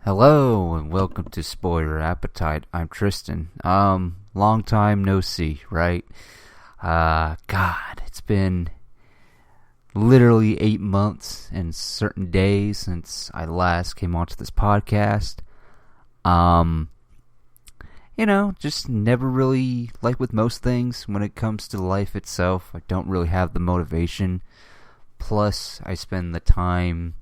Hello and welcome to Spoiler Appetite. I'm Tristan. Long time no see, right? God, it's been literally 8 months and certain days since I last came onto this podcast. Just never really, like with most things, when it comes to life itself, I don't really have the motivation. Plus, I spend the time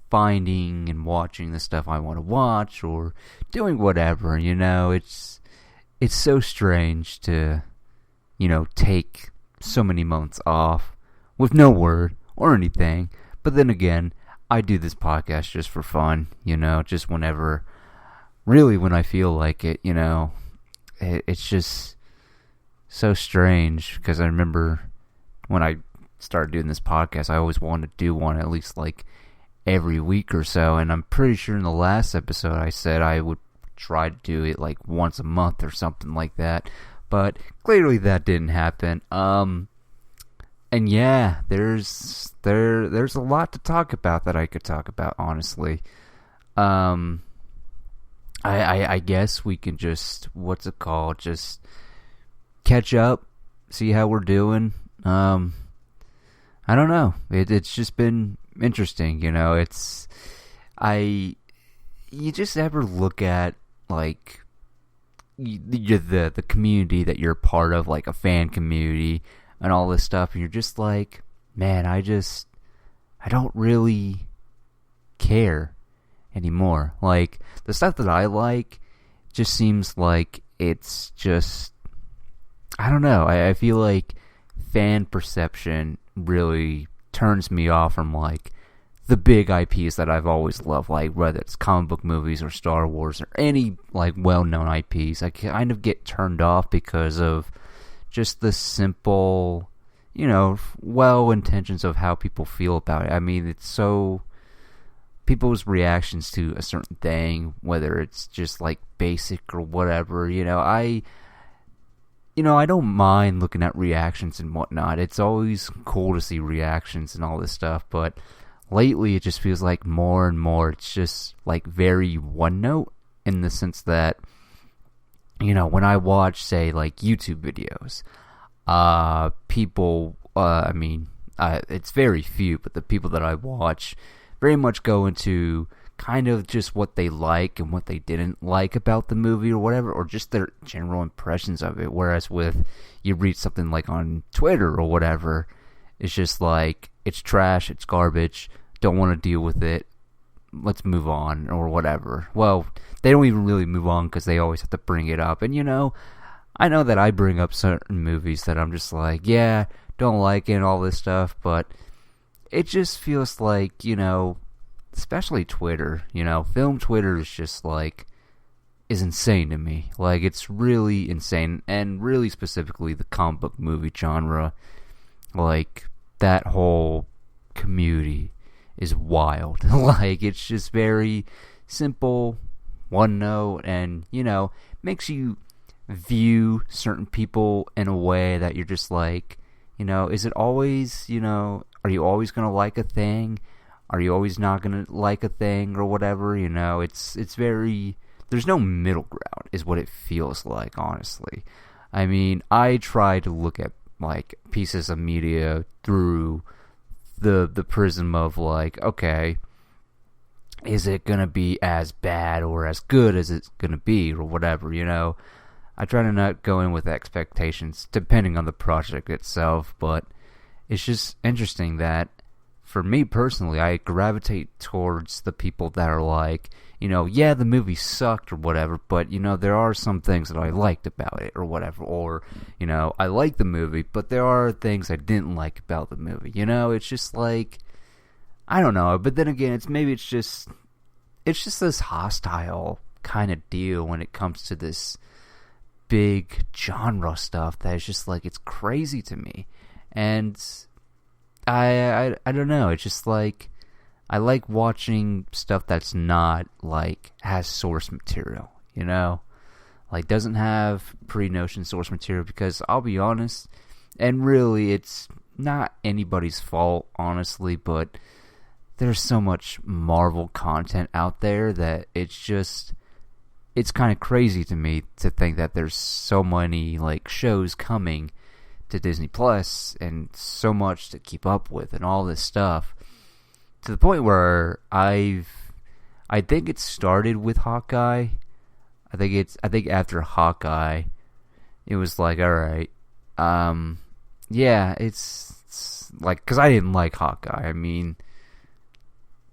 finding and watching the stuff I want to watch or doing whatever, it's so strange to, take so many months off with no word or anything. But then again, I do this podcast just for fun, just whenever, really when I feel like it, it's just so strange because I remember when I started doing this podcast, I always wanted to do one at least like every week or so, and I'm pretty sure in the last episode I said I would try to do it like once a month or something like that, but clearly that didn't happen. And yeah, there's a lot to talk about that I could talk about, honestly. I guess we can just, just catch up, see how we're doing. I don't know, it's just been interesting, you just ever look at like the community that you're part of, like a fan community and all this stuff, and you're just like, man, I don't really care anymore. Like the stuff that I like just seems like it's just, I don't know, I feel like fan perception really turns me off from like the big IPs that I've always loved, like whether it's comic book movies or Star Wars or any like well-known IPs. I kind of get turned off because of just the simple, well intentions of how people feel about it. I mean, it's so people's reactions to a certain thing, whether it's just like basic or whatever, I don't mind looking at reactions and whatnot. It's always cool to see reactions and all this stuff, but lately it just feels like more and more it's just like very one note, in the sense that, when I watch, say, like YouTube videos, people, it's very few, but the people that I watch very much go into kind of just what they like and what they didn't like about the movie or whatever, or just their general impressions of it. Whereas with, you read something like on Twitter or whatever, it's just like, it's trash, it's garbage, don't want to deal with it, let's move on or whatever. Well, they don't even really move on because they always have to bring it up. And I know that I bring up certain movies that I'm just like, yeah, don't like it and all this stuff, but it just feels like, especially Twitter, film Twitter is just like, is insane to me. Like, it's really insane, and really specifically the comic book movie genre. Like, that whole community is wild. Like, it's just very simple, one note, and, makes you view certain people in a way that you're just like, is it always, are you always going to like a thing? Are you always not going to like a thing or whatever? It's very, there's no middle ground is what it feels like, honestly. I mean, I try to look at like pieces of media through the prism of like, okay, is it going to be as bad or as good as it's going to be or whatever, I try to not go in with expectations depending on the project itself, but it's just interesting that for me personally, I gravitate towards the people that are like, yeah, the movie sucked or whatever, but, there are some things that I liked about it or whatever. Or, I like the movie, but there are things I didn't like about the movie. It's just like, I don't know. But then again, it's just this hostile kind of deal when it comes to this big genre stuff that is just like, it's crazy to me. And I don't know, it's just like, I like watching stuff that's not like has source material, like doesn't have pre-notion source material, because I'll be honest, and really it's not anybody's fault, honestly, but there's so much Marvel content out there that it's kind of crazy to me to think that there's so many like shows coming to Disney Plus and so much to keep up with and all this stuff, to the point where I think it started with Hawkeye. I think after Hawkeye, it was like, all right, yeah, it's like, because I didn't like Hawkeye. I mean,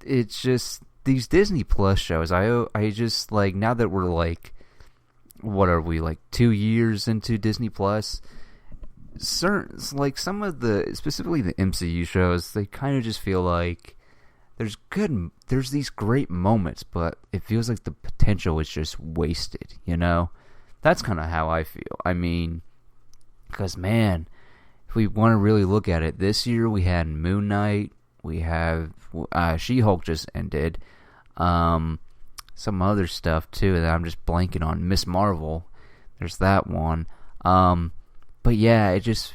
it's just these Disney Plus shows. I just like, now that we're like, what are we, like 2 years into Disney Plus? Like some of the, specifically the MCU shows, they kind of just feel like there's these great moments, but it feels like the potential is just wasted, you know? That's kind of how I feel. I mean, because, man, if we want to really look at it, this year we had Moon Knight, we have She-Hulk just ended, some other stuff, too, that I'm just blanking on. Miss Marvel, there's that one. But, yeah, it just...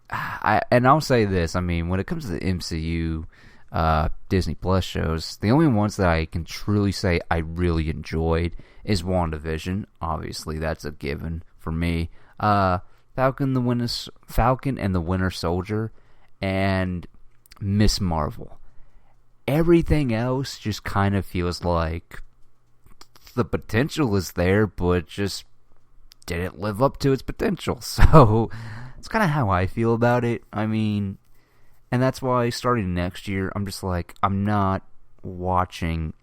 and I'll say this, I mean, when it comes to the MCU... Disney Plus shows, the only ones that I can truly say I really enjoyed is WandaVision. Obviously, that's a given for me. Falcon and the Winter Soldier, and Miss Marvel. Everything else just kind of feels like the potential is there, but just didn't live up to its potential. So, it's kind of how I feel about it. I mean... And that's why starting next year, I'm just like, I'm not watching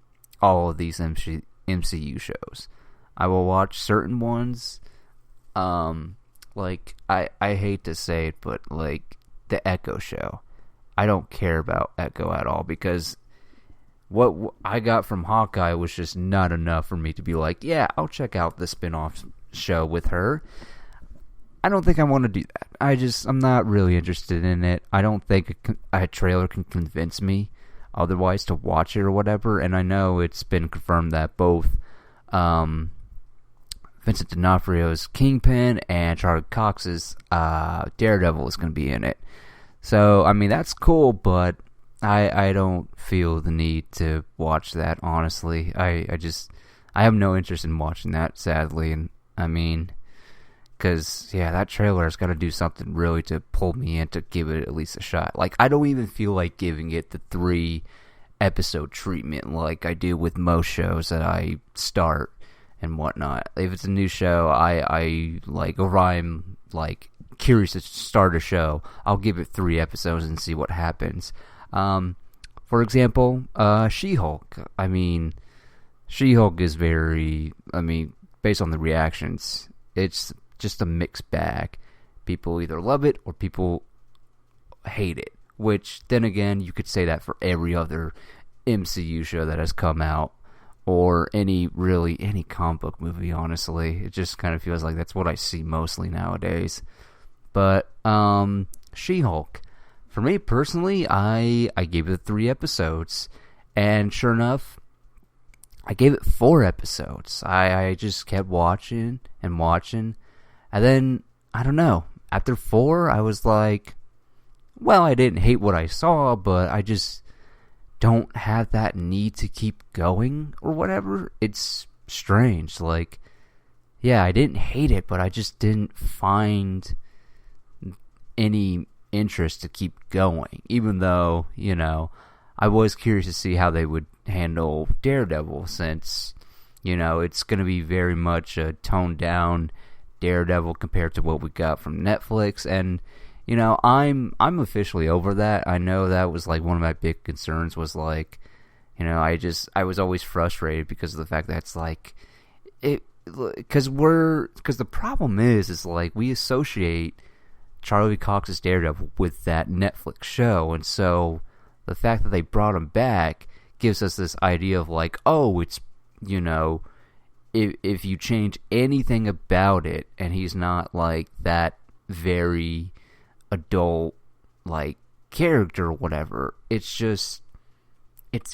all of these MCU shows. I will watch certain ones. Like, I hate to say it, but like the Echo show. I don't care about Echo at all, because what I got from Hawkeye was just not enough for me to be like, yeah, I'll check out the spin-off show with her. I don't think I want to do that. I'm not really interested in it. I don't think a trailer can convince me otherwise to watch it or whatever. And I know it's been confirmed that both Vincent D'Onofrio's Kingpin and Charlie Cox's Daredevil is going to be in it. So, I mean, that's cool, but I don't feel the need to watch that, honestly. I have no interest in watching that, sadly. And, I mean... Because, yeah, that trailer has got to do something really to pull me in to give it at least a shot. Like, I don't even feel like giving it the 3-episode treatment like I do with most shows that I start and whatnot. If it's a new show, I like, or I'm, like, curious to start a show, I'll give it 3 episodes and see what happens. For example, She-Hulk. I mean, She-Hulk is very, based on the reactions, it's... just a mixed bag. People either love it or people hate it. Which, then again, you could say that for every other MCU show that has come out, or any comic book movie, honestly. It just kind of feels like that's what I see mostly nowadays. But, She-Hulk. For me, personally, I gave it 3 episodes. And sure enough, I gave it 4 episodes. I just kept watching and watching. And then, I don't know, after 4, I was like, well, I didn't hate what I saw, but I just don't have that need to keep going or whatever. It's strange. Like, yeah, I didn't hate it, but I just didn't find any interest to keep going. Even though, you know, I was curious to see how they would handle Daredevil, since, you know, it's going to be very much a toned down Daredevil compared to what we got from Netflix. And, you know, I'm officially over that. I know that was like one of my big concerns, was like, you know, I was always frustrated because of the fact that it's like, because the problem is like, we associate Charlie Cox's Daredevil with that Netflix show, and so the fact that they brought him back gives us this idea of like, oh, it's, you know, if you change anything about it and he's not like that very adult like character or whatever, it's just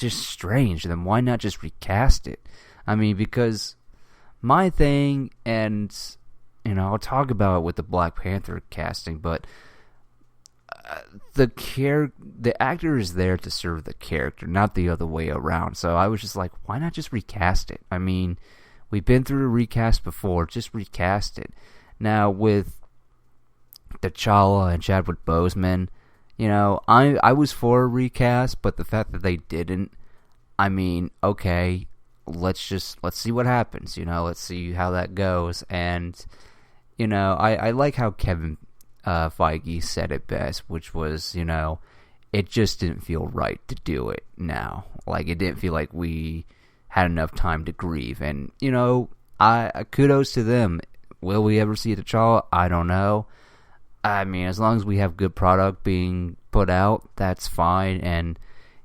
strange. Then why not just recast it? I mean, because my thing, and you know, I'll talk about it with the Black Panther casting, but the actor is there to serve the character, not the other way around. So I was just like, why not just recast it? I mean, we've been through a recast before, just recast it. Now with T'Challa and Chadwick Boseman, you know, I was for a recast, but the fact that they didn't, I mean, okay, let's see what happens, you know, let's see how that goes. And, you know, I like how Kevin Feige said it best, which was, you know, it just didn't feel right to do it now. Like, it didn't feel like we had enough time to grieve. And, you know, I kudos to them. Will we ever see T'Challa? I don't know. I mean, as long as we have good product being put out, that's fine. And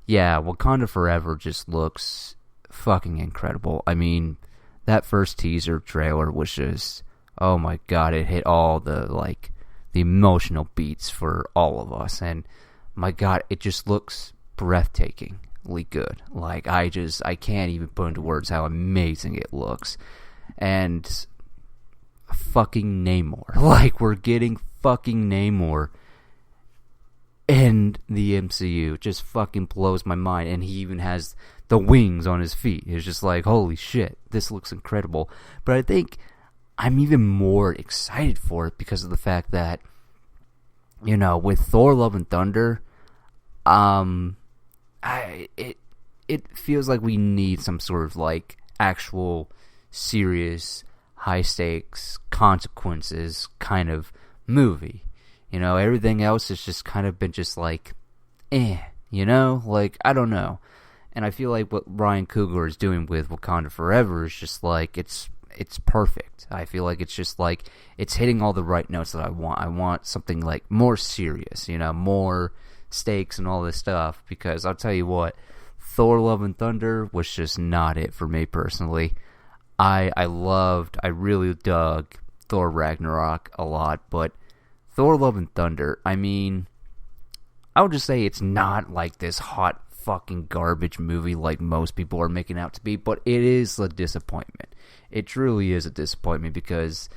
yeah, Wakanda Forever just looks fucking incredible. I mean, that first teaser trailer was just, oh my god, it hit all the, like, the emotional beats for all of us. And my god, it just looks breathtakingly good. Like, I can't even put into words how amazing it looks. And fucking Namor. Like, we're getting fucking Namor in the MCU. It just fucking blows my mind. And he even has the wings on his feet. It's just like, holy shit, this looks incredible. But I think I'm even more excited for it because of the fact that, you know, with Thor Love and Thunder, it feels like we need some sort of, like, actual serious high stakes consequences kind of movie. You know, everything else has just kind of been just like, you know, like, I don't know. And I feel like what Ryan Coogler is doing with Wakanda Forever is just like, it's perfect. I feel like it's just like, it's hitting all the right notes that I want. I want something like more serious, you know, more stakes and all this stuff, because I'll tell you what, Thor Love and Thunder was just not it for me personally. I really dug Thor Ragnarok a lot, but Thor Love and Thunder, I mean, I would just say it's not like this hot fucking garbage movie like most people are making out to be, but it is a disappointment. It truly is a disappointment because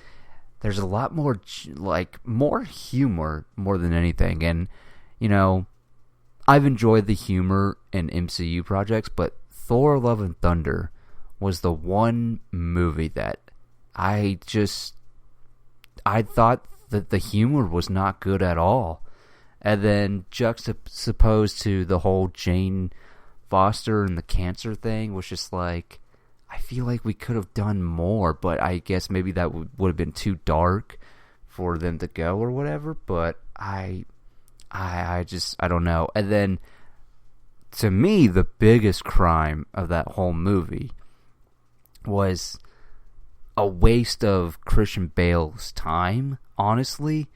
there's a lot more, like, more humor more than anything. And, you know, I've enjoyed the humor in MCU projects, but Thor Love and Thunder was the one movie that I thought that the humor was not good at all. And then juxtaposed to the whole Jane Foster and the cancer thing was just like, I feel like we could have done more, but I guess maybe that would have been too dark for them to go or whatever. But I don't know. And then, to me, the biggest crime of that whole movie was a waste of Christian Bale's time. Honestly,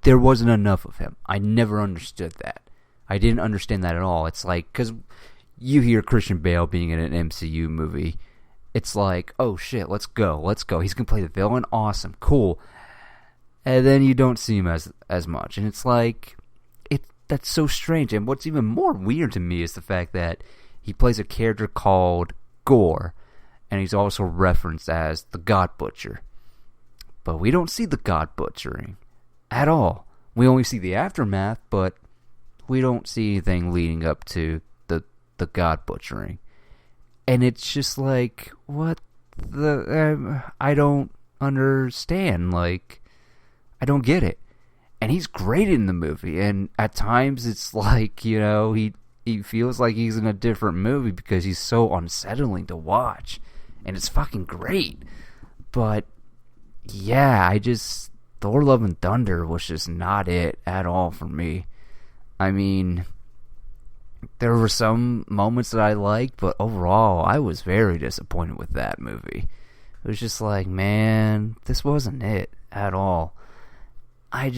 there wasn't enough of him. I never understood that. I didn't understand that at all. It's like, because you hear Christian Bale being in an MCU movie, it's like, oh shit, let's go. He's gonna play the villain, awesome, cool. And then you don't see him as much, and it's like, that's so strange. And what's even more weird to me is the fact that he plays a character called Gore, and he's also referenced as the God Butcher. But we don't see the God Butchering at all. We only see the aftermath, but we don't see anything leading up to the God Butchering. And it's just like, what the... I don't understand. Like, I don't get it. And he's great in the movie, and at times it's like, you know, he feels like he's in a different movie because he's so unsettling to watch. And it's fucking great. But, yeah, Thor Love and Thunder was just not it at all for me. I mean, there were some moments that I liked, but overall, I was very disappointed with that movie. It was just like, man, this wasn't it at all. And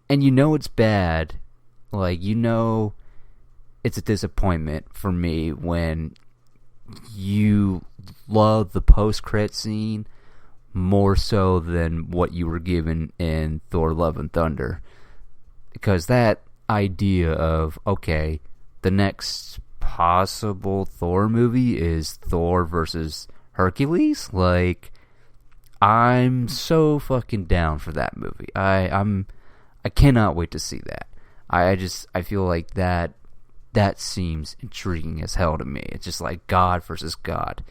you know it's bad. Like, you know it's a disappointment for me when you love the post-credit scene more so than what you were given in Thor Love and Thunder. Because that idea of, okay, the next possible Thor movie is Thor versus Hercules? Like, I'm so fucking down for that movie. I cannot wait to see that. I feel like that seems intriguing as hell to me. It's just like God versus God.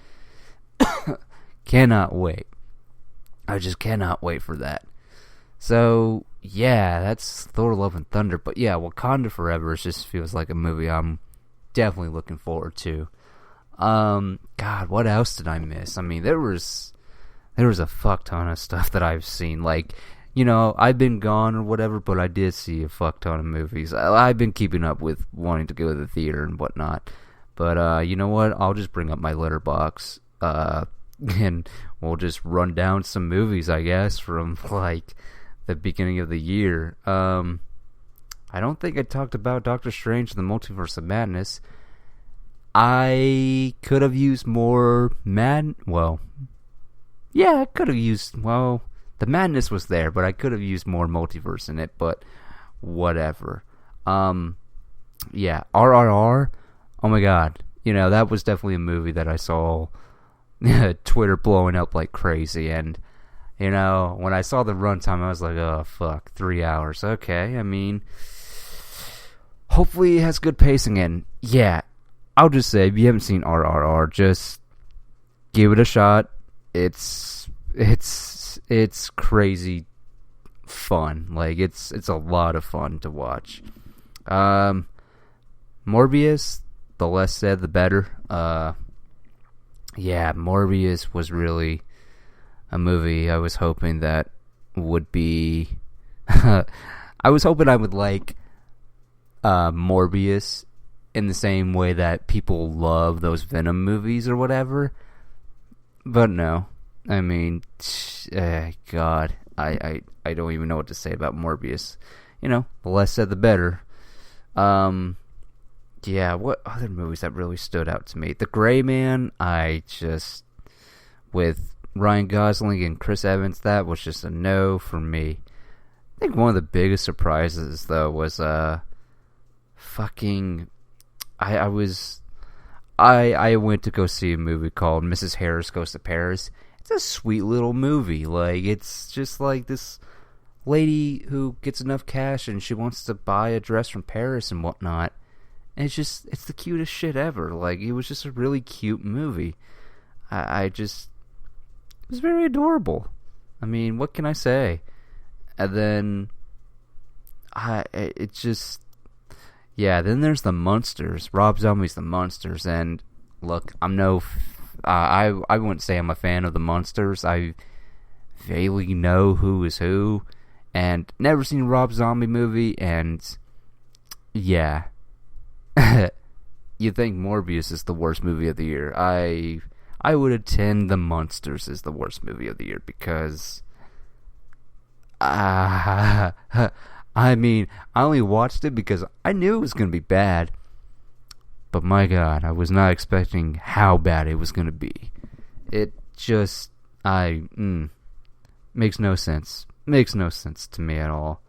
Cannot wait. I just cannot wait for that. So, yeah, that's Thor Love and Thunder. But yeah, Wakanda Forever just feels like a movie I'm definitely looking forward to. God, what else did I miss? I mean, there was a fuck ton of stuff that I've seen. Like, you know, I've been gone or whatever, but I did see a fuck ton of movies. I've been keeping up with wanting to go to the theater and whatnot. But, you know what? I'll just bring up my letterbox, and we'll just run down some movies, I guess, from, like, the beginning of the year. I don't think I talked about Doctor Strange and the Multiverse of Madness. I could have used more yeah, I could have used, the madness was there, but I could have used more multiverse in it, but whatever. Yeah, RRR, oh my god, you know, that was definitely a movie that I saw Twitter blowing up like crazy, and, you know, when I saw the runtime, I was like, oh, fuck, 3 hours, okay, I mean, hopefully it has good pacing, and, yeah, I'll just say, if you haven't seen RRR, just give it a shot. It's crazy fun. Like, it's a lot of fun to watch. Morbius, the less said, the better. Yeah, Morbius was really a movie I was hoping that would be... I was hoping I would like Morbius in the same way that people love those Venom movies or whatever. But no. I mean, God, I don't even know what to say about Morbius. You know, the less said, the better. Yeah, what other movies that really stood out to me? The Gray Man, with Ryan Gosling and Chris Evans, that was just a no for me. I think one of the biggest surprises, though, was, I went to go see a movie called Mrs. Harris Goes to Paris. It's a sweet little movie. Like, it's just like this lady who gets enough cash and she wants to buy a dress from Paris and whatnot. And it's the cutest shit ever. Like, it was just a really cute movie. It was very adorable. I mean, what can I say? And then, then there's The Munsters. Rob Zombie's The Munsters, and look, I wouldn't say I'm a fan of The Munsters. I vaguely know who is who, and never seen a Rob Zombie movie, and yeah. You think Morbius is the worst movie of the year. I would attend The Munsters as the worst movie of the year, because I mean, I only watched it because I knew it was going to be bad. But my God, I was not expecting how bad it was going to be. It just, makes no sense. Makes no sense to me at all.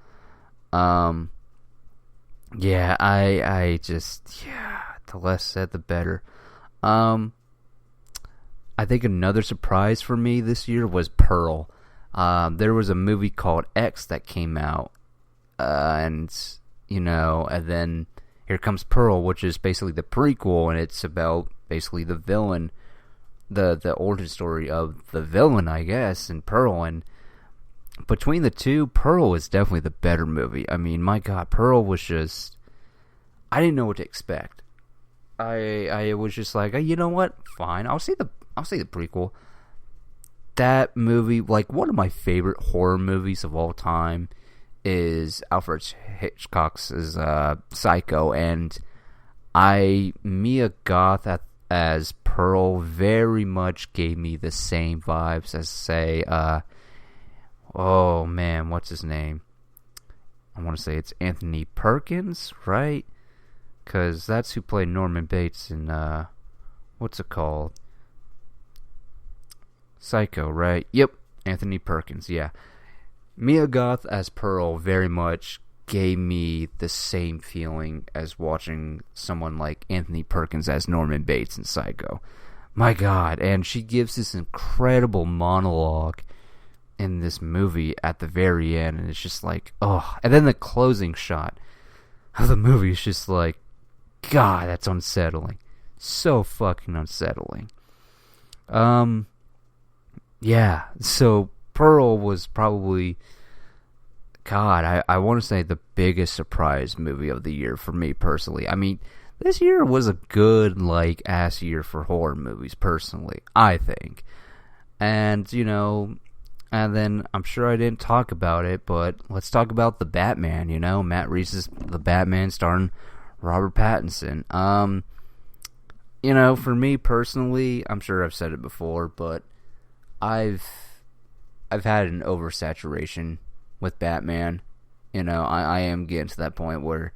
Yeah, the less said, the better. I think another surprise for me this year was Pearl. There was a movie called X that came out. And then here comes Pearl, which is basically the prequel, and it's about basically the villain, the origin story of the villain, I guess, in Pearl. And between the two, Pearl is definitely the better movie. I mean, my God, Pearl was just, I didn't know what to expect. I was just like, you know what? Fine, I'll see the prequel. That movie, like, one of my favorite horror movies of all time is Alfred Hitchcock's Psycho, and Mia Goth as Pearl very much gave me the same vibes as, say, oh man, what's his name? I want to say it's Anthony Perkins, right? Because that's who played Norman Bates in, what's it called? Psycho, right? Yep, Anthony Perkins, yeah. Mia Goth as Pearl very much gave me the same feeling as watching someone like Anthony Perkins as Norman Bates in Psycho. My God, and she gives this incredible monologue in this movie at the very end, and it's just like, oh. And then the closing shot of the movie is just like, God, that's unsettling. So fucking unsettling. Yeah, so Pearl was probably, God, I want to say the biggest surprise movie of the year for me personally. I mean, this year was a good, like, ass year for horror movies, personally, I think. And, you know, and then I'm sure I didn't talk about it, but let's talk about The Batman, you know, Matt Reeves' The Batman starring Robert Pattinson. You know, for me personally, I'm sure I've said it before, but I've had an oversaturation with Batman. You know, I am getting to that point where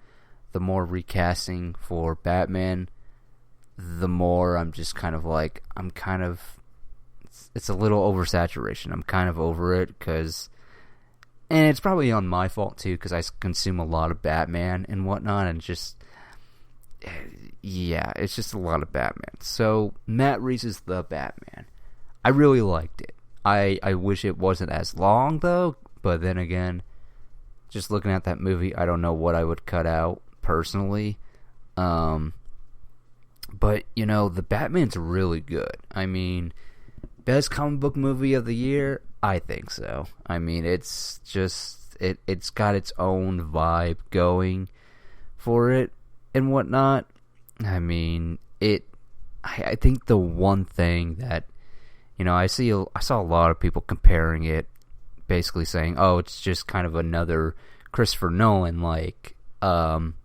the more recasting for Batman, the more I'm just kind of like, it's a little oversaturation. I'm kind of over it, and it's probably on my fault too, because I consume a lot of Batman and whatnot, and just, yeah, it's just a lot of Batman. So, Matt Reeves' The Batman. I really liked it. I wish it wasn't as long, though, but then again, just looking at that movie, I don't know what I would cut out, personally. But, you know, The Batman's really good. I mean, best comic book movie of the year? I think so. I mean, it's just, it's got its own vibe going for it and whatnot. I mean, I think the one thing that, you know, I saw a lot of people comparing it, basically saying, oh, it's just kind of another Christopher Nolan, like, Batman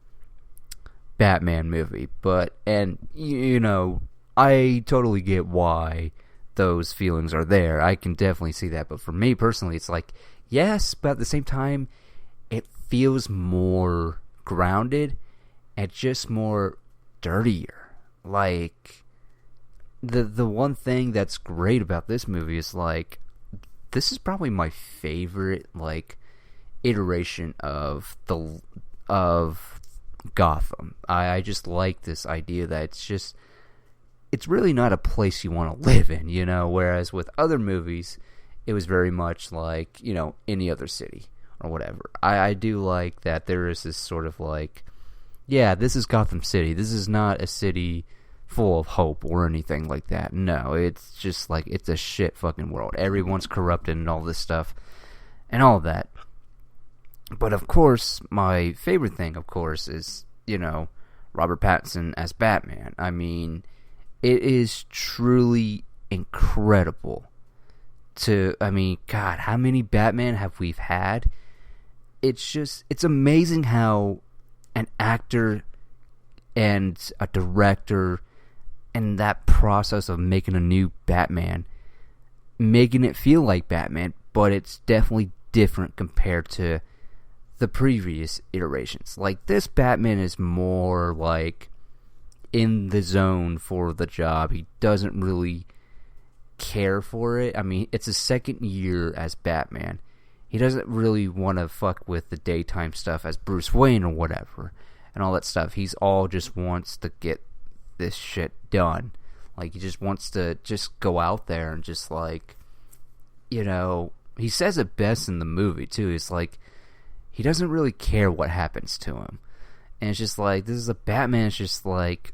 movie. But, and, you know, I totally get why those feelings are there. I can definitely see that. But for me personally, it's like, yes, but at the same time, it feels more grounded and just more dirtier. Like, the one thing that's great about this movie is, like, this is probably my favorite, like, iteration of Gotham. I just like this idea that it's really not a place you want to live in, you know, whereas with other movies, it was very much like, you know, any other city or whatever. I do like that there is this sort of like, yeah, this is Gotham City. This is not a city full of hope or anything like that. No, it's just like, it's a shit fucking world. Everyone's corrupted and all this stuff and all of that. But of course, my favorite thing, of course, is, you know, Robert Pattinson as Batman. I mean, it is truly incredible God, how many Batman have we had? It's amazing how an actor and a director and that process of making a new Batman, making it feel like Batman, but it's definitely different compared to the previous iterations. Like, this Batman is more like in the zone for the job. He doesn't really care for it. I mean, it's his second year as Batman. He doesn't really want to fuck with the daytime stuff as Bruce Wayne or whatever and all that stuff. He's all just wants to get this shit done. Like, he just wants to just go out there and just, like, you know, he says it best in the movie too. It's like, he doesn't really care what happens to him. And it's just like, this is a Batman. It's just like,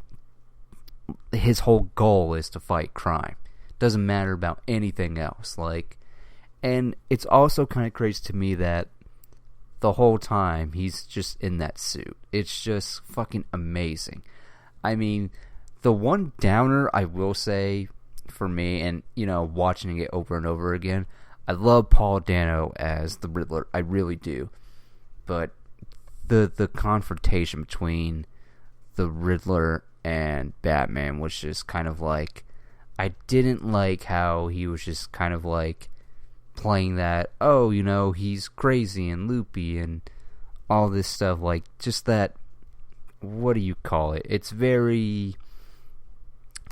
his whole goal is to fight crime. Doesn't matter about anything else. Like, and it's also kind of crazy to me that the whole time he's just in that suit. It's just fucking amazing. I mean, the one downer I will say for me, and, you know, watching it over and over again, I love Paul Dano as the Riddler. I really do. But the confrontation between the Riddler and Batman was just kind of like, I didn't like how he was just kind of like playing that, oh, you know, he's crazy and loopy and all this stuff, like, just that, what do you call it? It's very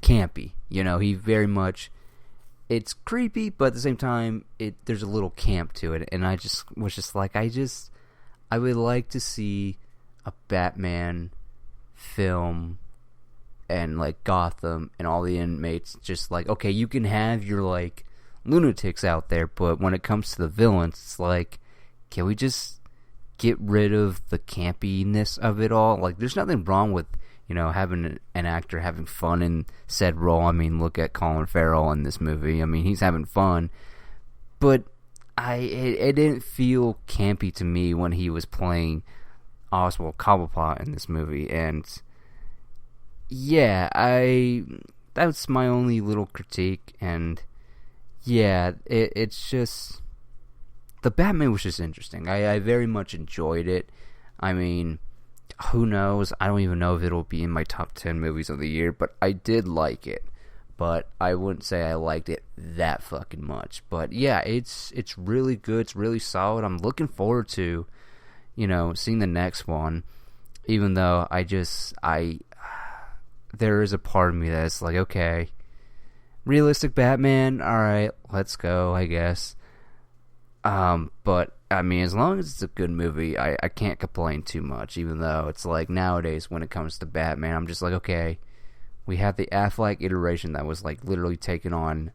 campy, you know, he very much, it's creepy, but at the same time, there's a little camp to it, and I just was just like, I would like to see a Batman film and, like, Gotham and all the inmates just like, okay, you can have your, like, lunatics out there, but when it comes to the villains, it's like, can we just get rid of the campiness of it all? Like, there's nothing wrong with, having an actor having fun in said role. I mean, look at Colin Farrell in this movie. I mean, he's having fun, but it didn't feel campy to me when he was playing Oswald Cobblepot in this movie, and yeah, that's my only little critique, and yeah, it's just, the Batman was just interesting. I very much enjoyed it. I mean, who knows? I don't even know if it'll be in my top 10 movies of the year, but I did like it. But I wouldn't say I liked it that fucking much. But yeah, it's really good. It's really solid. I'm looking forward to, seeing the next one. Even though there is a part of me that's like, okay, realistic Batman, alright, let's go, I guess. But, I mean, as long as it's a good movie, I can't complain too much, even though it's like, nowadays, when it comes to Batman, I'm just like, okay, we had the Affleck iteration that was, like, literally taking on,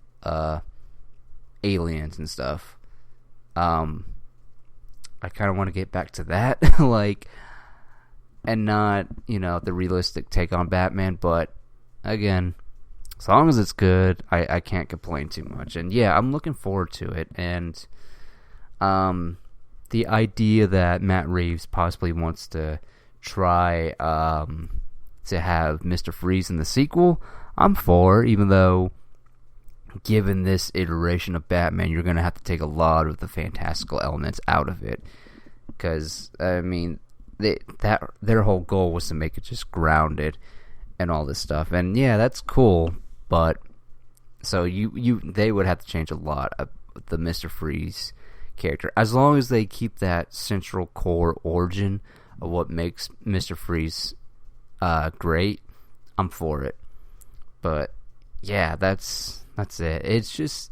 aliens and stuff. I kind of want to get back to that, like, and not, the realistic take on Batman, but, again, as long as it's good, I can't complain too much. And yeah, I'm looking forward to it. And the idea that Matt Reeves possibly wants to try to have Mr. Freeze in the sequel, I'm for, even though given this iteration of Batman, you're going to have to take a lot of the fantastical elements out of it. Because, I mean, their whole goal was to make it just grounded and all this stuff. And yeah, that's cool, but so they would have to change a lot of the Mr. Freeze character, as long as they keep that central core origin of what makes Mr. Freeze great. I'm for it. But yeah, that's it. It's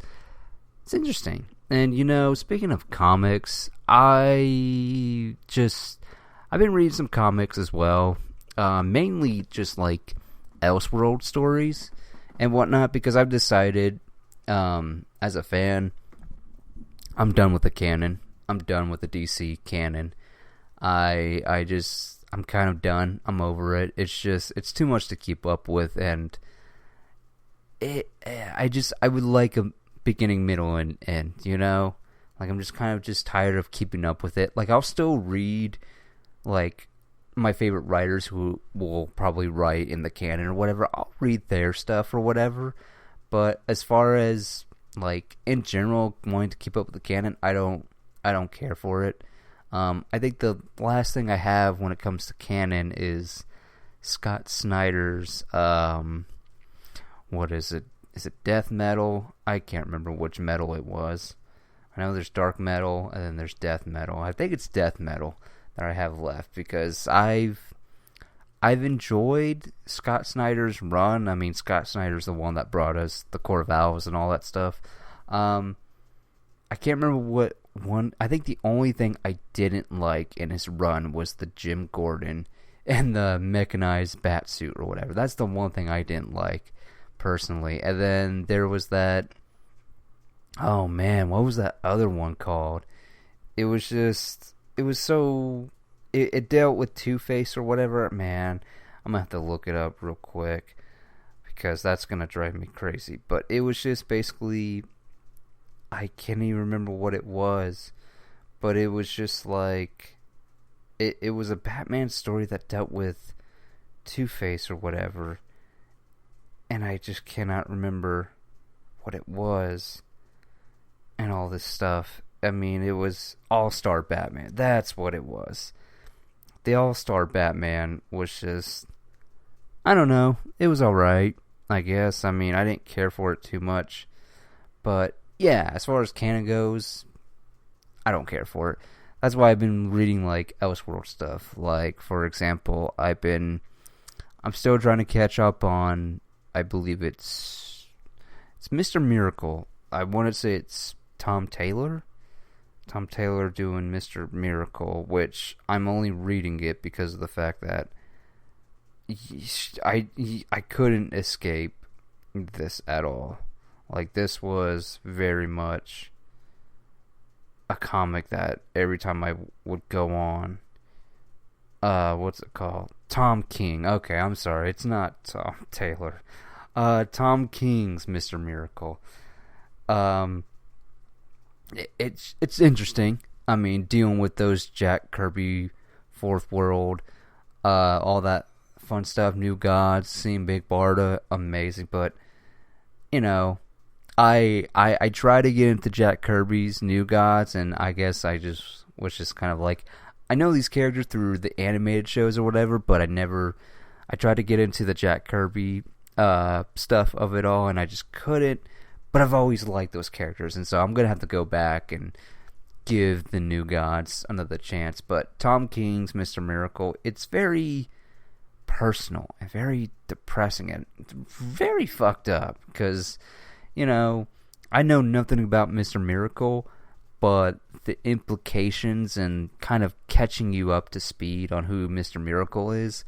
interesting. And speaking of comics, I've been reading some comics as well, mainly just like Elseworld stories and whatnot, because I've decided, as a fan, I'm done with the canon. I'm done with the DC canon. I'm kind of done. I'm over it. It's too much to keep up with, and I would like a beginning, middle, and end, Like, I'm just kind of just tired of keeping up with it. Like, I'll still read, like, my favorite writers who will probably write in the canon or whatever. I'll read their stuff or whatever. But as far as, like, in general, wanting to keep up with the canon, I don't care for it. I think the last thing I have when it comes to canon is Scott Snyder's, what is it? Is it death metal? I can't remember which metal it was. I know there's dark metal and then there's death metal. I think it's death metal that I have left, because I've enjoyed Scott Snyder's run. I mean, Scott Snyder's the one that brought us the Core Valves and all that stuff. I can't remember what one. I think the only thing I didn't like in his run was the Jim Gordon and the mechanized bat suit or whatever. That's the one thing I didn't like personally. And then there was that, oh man, what was that other one called? It dealt with Two-Face or whatever. Man, I'm gonna have to look it up real quick, because that's gonna drive me crazy. But it was just basically, I can't even remember what it was, but it was just like, it was a Batman story that dealt with Two-Face or whatever, and I just cannot remember what it was and all this stuff. I mean, it was All-Star Batman. That's what it was. The All-Star Batman was just, I don't know, it was alright, I guess. I mean, I didn't care for it too much, but yeah, as far as canon goes, I don't care for it. That's why I've been reading, like, Elseworld stuff. Like, for example, I'm still trying to catch up on, I believe it's Mr. Miracle. I want to say it's Tom Taylor doing Mr. Miracle, which I'm only reading it because of the fact that I couldn't escape this at all. Like, this was very much a comic that every time I would go on, what's it called? Tom King. Okay, I'm sorry, it's not Tom Taylor. Tom King's Mr. Miracle. Um, it's interesting. I mean, dealing with those Jack Kirby, Fourth World, all that fun stuff, New Gods, seeing Big Barda, amazing. But you know, I try to get into Jack Kirby's New Gods, and I guess I just was just kind of like, I know these characters through the animated shows or whatever, but I tried to get into the Jack Kirby stuff of it all, and I just couldn't. But I've always liked those characters, and so I'm gonna have to go back and give the New Gods another chance. But Tom King's Mr. Miracle, it's very personal and very depressing and very fucked up, because I know nothing about Mr. Miracle, but the implications and kind of catching you up to speed on who Mr. Miracle is,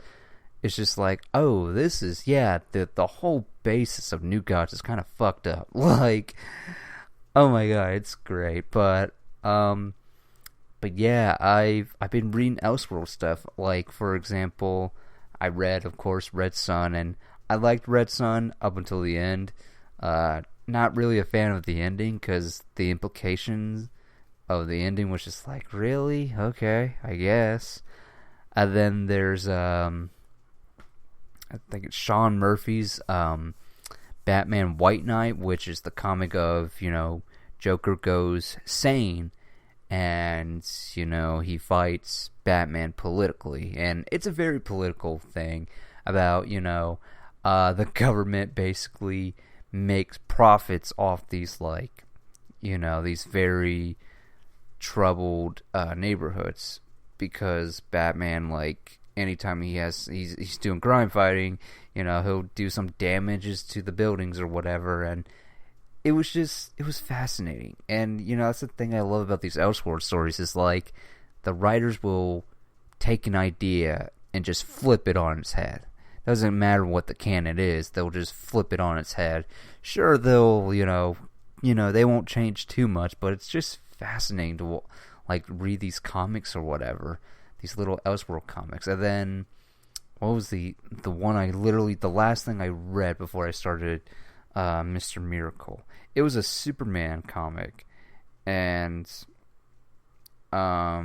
it's just like, oh, this is, the whole basis of New Gods is kind of fucked up. Like, oh my god, it's great. But yeah, I've been reading Elseworld stuff. Like, for example, I read, of course, Red Sun, and I liked Red Sun up until the end. Not really a fan of the ending, because the implications of the ending was just like, really? Okay, I guess. And then there's, I think it's Sean Murphy's Batman White Knight, which is the comic of, Joker goes sane, and, he fights Batman politically. And it's a very political thing about, the government basically makes profits off these, like, these very troubled neighborhoods, because Batman, like, anytime he's doing crime fighting, he'll do some damages to the buildings or whatever, and it was fascinating. And that's the thing I love about these Elseworld stories, is like, the writers will take an idea and just flip it on its head. Doesn't matter what the canon is, they'll just flip it on its head. Sure, they'll they won't change too much, but it's just fascinating to, like, read these comics or whatever, these little Elseworld comics. And then, what was the one the last thing I read before I started Mr. Miracle? It was a Superman comic, and oh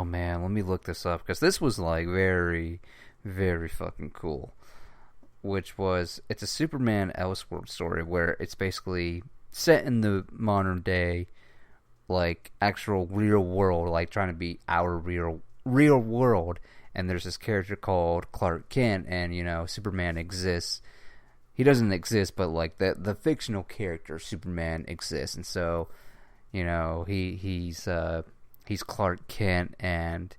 man, let me look this up, because this was, like, very, very fucking cool. It's a Superman Elseworld story where it's basically set in the modern day, like, actual real world, like trying to be our real world. And there's this character called Clark Kent, and Superman exists. He doesn't exist, but, like, the fictional character Superman exists, and so he's Clark Kent, and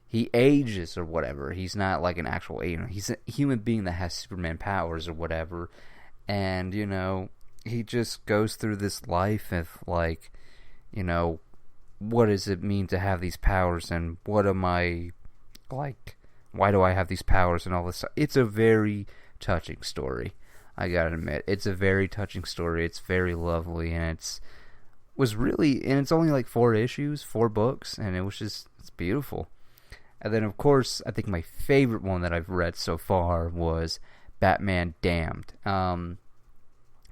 he ages or whatever. He's not like an actual alien. He's a human being that has Superman powers or whatever. And, he just goes through this life of, like, what does it mean to have these powers, and what am I, like, why do I have these powers and all this stuff. It's a very touching story, I gotta admit. It's a very touching story. It's very lovely, and it's only like 4 books, and it's beautiful. And then, of course, I think my favorite one that I've read so far was Batman Damned.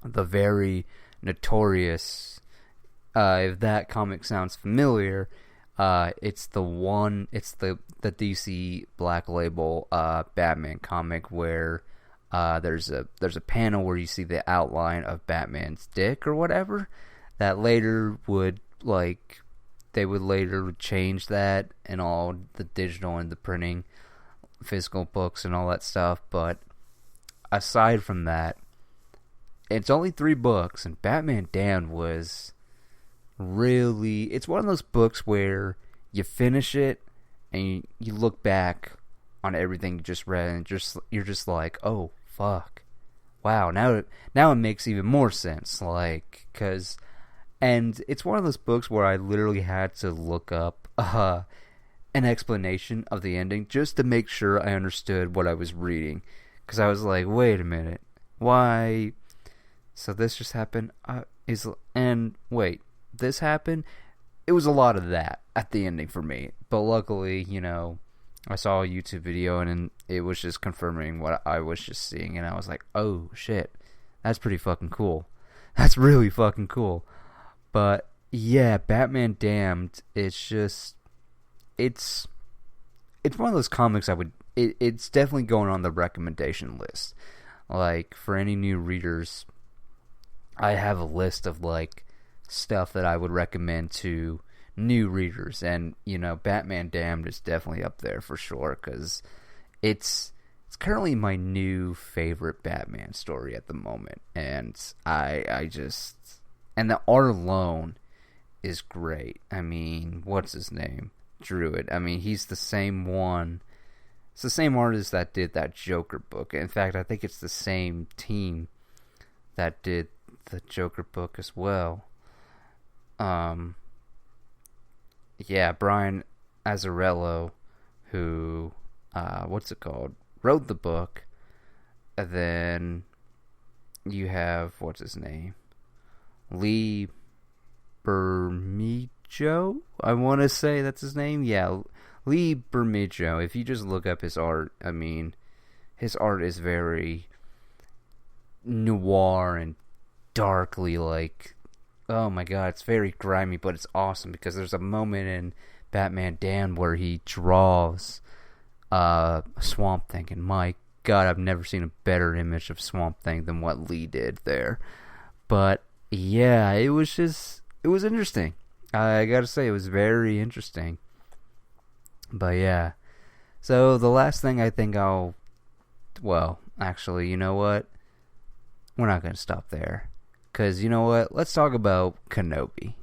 The very notorious, if that comic sounds familiar, it's the DC Black Label Batman comic where there's a panel where you see the outline of Batman's dick or whatever, that later would, like, they would later change that in all the digital and the printing, physical books and all that stuff. But aside from that, it's only 3 books, and Batman Damned was really, it's one of those books where you finish it and you look back on everything you just read, and you're just like, oh fuck, wow, now it makes even more sense, like, and it's one of those books where I literally had to look up an explanation of the ending just to make sure I understood what I was reading, because I was like, wait a minute, why So this just happened. And wait, this happened. It was a lot of that at the ending for me. But luckily, I saw a YouTube video and it was just confirming what I was just seeing, and I was like, oh shit, that's pretty fucking cool. That's really fucking cool. But yeah, Batman Damned, it's one of those comics it's definitely going on the recommendation list. Like, for any new readers, I have a list of like stuff that I would recommend to new readers, and Batman Damned is definitely up there for sure, because it's currently my new favorite Batman story at the moment, and I just, and the art alone is great. I mean, what's his name? Drew it. I mean, he's the same one. It's the same artist that did that Joker book. In fact, I think it's the same team that did the Joker book as well. Yeah, Brian Azzarello, who, wrote the book. And then you have, what's his name? Lee Bermejo? I want to say that's his name. Yeah, Lee Bermejo. If you just look up his art, I mean, his art is very noir and darkly, like, oh my god, it's very grimy, but it's awesome because there's a moment in Batman Damned where he draws Swamp Thing, and my god, I've never seen a better image of Swamp Thing than what Lee did there. But yeah, it was interesting. I gotta say, it was very interesting. But yeah, so the last thing I think actually, you know what? We're not gonna stop there. Because, you know what? Let's talk about Kenobi,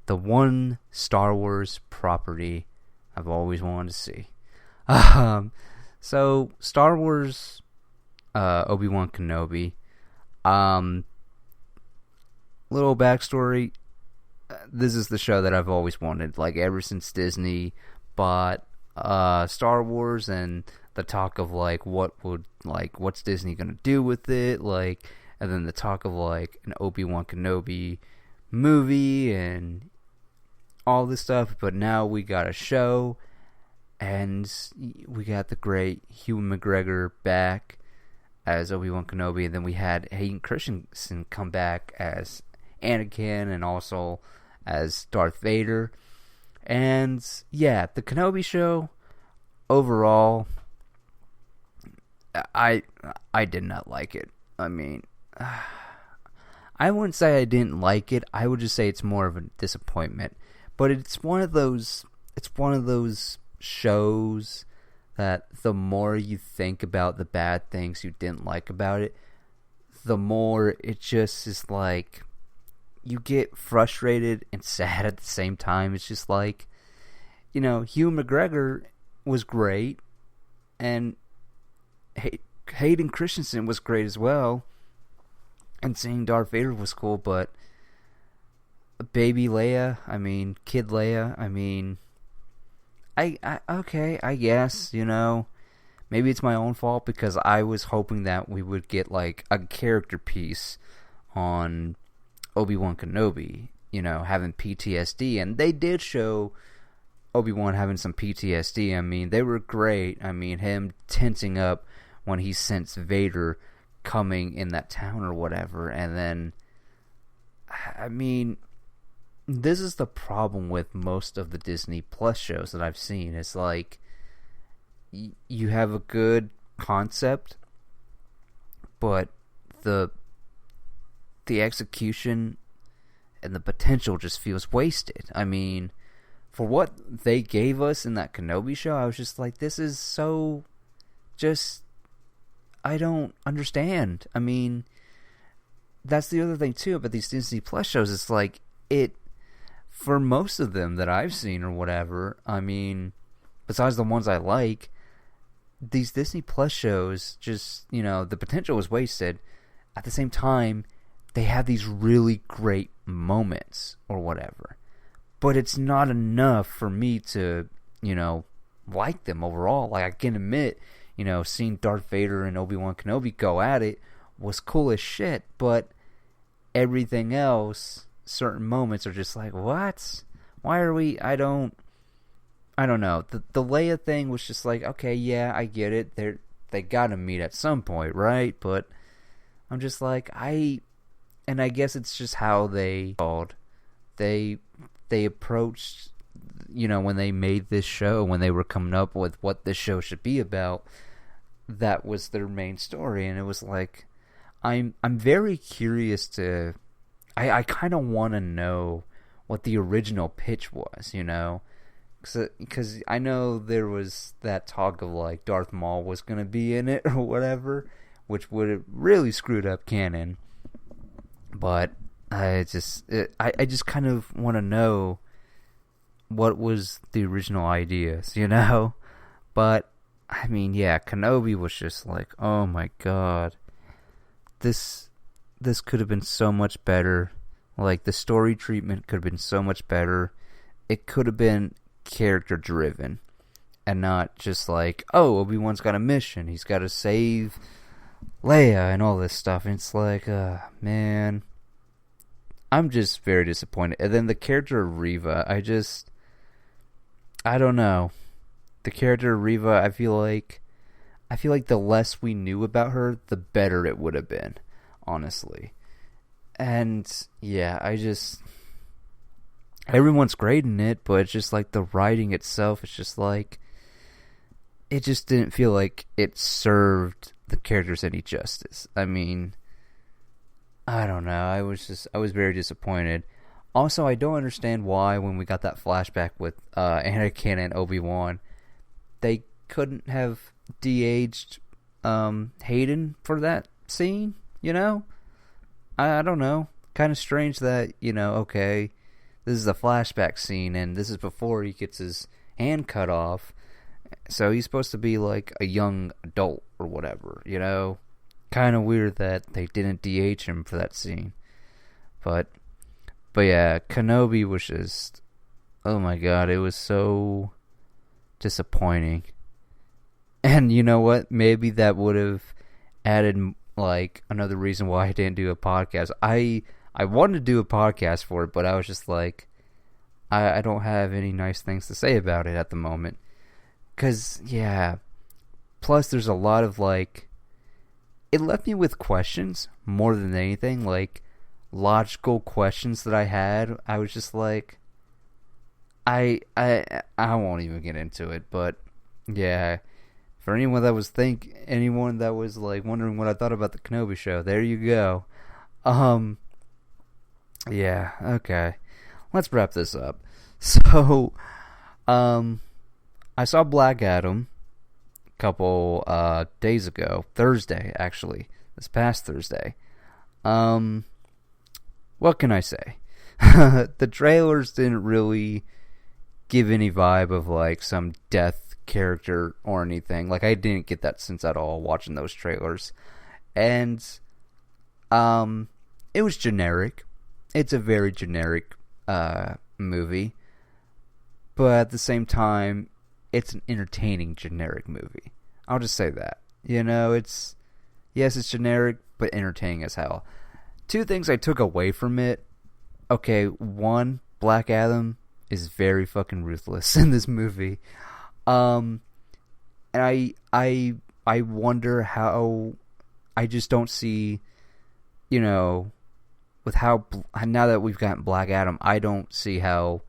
the one Star Wars property I've always wanted to see. So, Star Wars, Obi-Wan Kenobi. Little backstory. This is the show that I've always wanted, like, ever since Disney bought Star Wars, and the talk of like what's Disney gonna do with it, like, and then the talk of like an Obi-Wan Kenobi movie and all this stuff. But now we got a show, and we got the great Ewan McGregor back as Obi-Wan Kenobi, and then we had Hayden Christensen come back as Anakin and also as Darth Vader. And yeah, the Kenobi show overall, I did not like it. I mean, I wouldn't say I didn't like it. I would just say it's more of a disappointment. But it's one of those shows that the more you think about the bad things you didn't like about it, the more it just is like you get frustrated and sad at the same time. It's just like, Ewan McGregor was great, and Hayden Christensen was great as well, and seeing Darth Vader was cool, but baby Leia, kid Leia, I guess, maybe it's my own fault because I was hoping that we would get like a character piece on Obi-Wan Kenobi, having PTSD, and they did show Obi-Wan having some PTSD. They were great. Him tensing up when he sensed Vader coming in that town or whatever, and then, this is the problem with most of the Disney Plus shows that I've seen. It's like, you have a good concept, but the execution and the potential just feels wasted. For what they gave us in that Kenobi show, I was just like, this is so just, I don't understand. That's the other thing too about these Disney Plus shows. It's like, for most of them that I've seen or whatever, besides the ones I like, these Disney Plus shows just, the potential was wasted. At the same time, they have these really great moments or whatever. But it's not enough for me to, like them overall. Like, I can admit, seeing Darth Vader and Obi-Wan Kenobi go at it was cool as shit, but everything else, certain moments are just like, what? Why are we? I don't know. The Leia thing was just like, okay, yeah, I get it. They gotta meet at some point, right? But I'm just like, and I guess it's just how they approached, when they made this show, when they were coming up with what this show should be about, that was their main story. And it was like, I'm very curious to, I kind of want to know what the original pitch was, because I know there was that talk of like Darth Maul was going to be in it or whatever, which would have really screwed up canon. But I just kind of want to know what was the original ideas, But I mean, yeah, Kenobi was just like, oh my god, this could have been so much better. Like, the story treatment could have been so much better. It could have been character driven and not just like, oh, Obi-Wan's got a mission, he's got to save Leia and all this stuff. And it's like, man, I'm just very disappointed. And then the character of Reva, I don't know. The character of Reva, I feel like the less we knew about her, the better it would have been, honestly. And yeah, everyone's great in it, but it's just like the writing itself, it's just like, it just didn't feel like it served the characters any justice. I mean, I don't know. I was very disappointed. Also, I don't understand why when we got that flashback with Anakin and Obi-Wan, they couldn't have de-aged Hayden for that scene, I don't know. Kind of strange that, okay, this is a flashback scene, and this is before he gets his hand cut off, so he's supposed to be like a young adult or whatever, Kind of weird that they didn't de-age him for that scene. But yeah, Kenobi was just, oh my god, it was so disappointing. And you know what? Maybe that would have added like another reason why I didn't do a podcast. I wanted to do a podcast for it, but I was just like, I don't have any nice things to say about it at the moment. 'Cause yeah, plus there's a lot of like, it left me with questions more than anything, like logical questions that I had. I was just like, I won't even get into it, but yeah. For anyone that was like wondering what I thought about the Kenobi show, there you go. Yeah, okay. Let's wrap this up. So, I saw Black Adam a couple days ago, Thursday actually, this past Thursday. What can I say? The trailers didn't really give any vibe of like some death character or anything. Like, I didn't get that sense at all watching those trailers. And it was generic. It's a very generic movie, but at the same time, it's an entertaining generic movie. I'll just say that. It's generic, but entertaining as hell. Two things I took away from it. Okay, one, Black Adam is very fucking ruthless in this movie. And I wonder how, I just don't see, with how, now that we've gotten Black Adam, I don't see how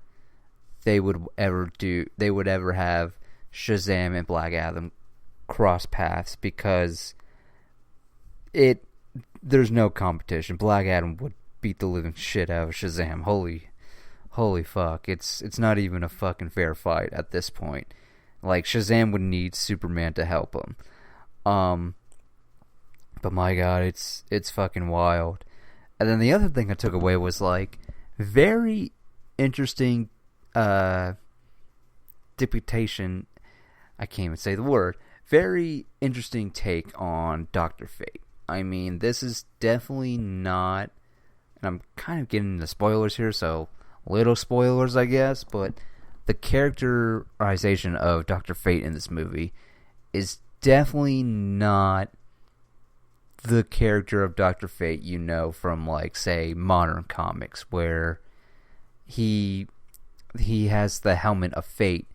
they would ever have Shazam and Black Adam cross paths, because there's no competition. Black Adam would beat the living shit out of Shazam. Holy fuck. It's not even a fucking fair fight at this point. Like, Shazam would need Superman to help him. But my god, it's fucking wild. And then the other thing I took away was, like, very interesting depiction. I can't even say the word. Very interesting take on Dr. Fate. I mean, this is definitely not, and I'm kind of getting into spoilers here, so little spoilers, I guess, but the characterization of Dr. Fate in this movie is definitely not the character of Dr. Fate you know from, like, say, modern comics, where he has the helmet of fate,